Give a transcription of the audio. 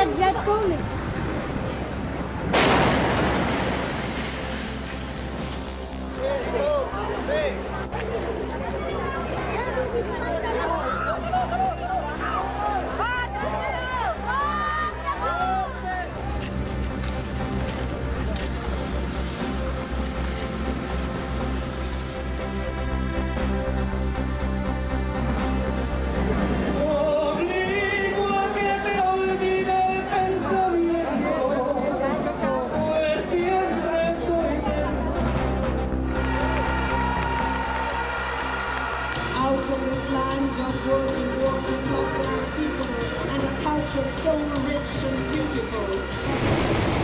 let go me. Walking, people, and a culture so rich and beautiful.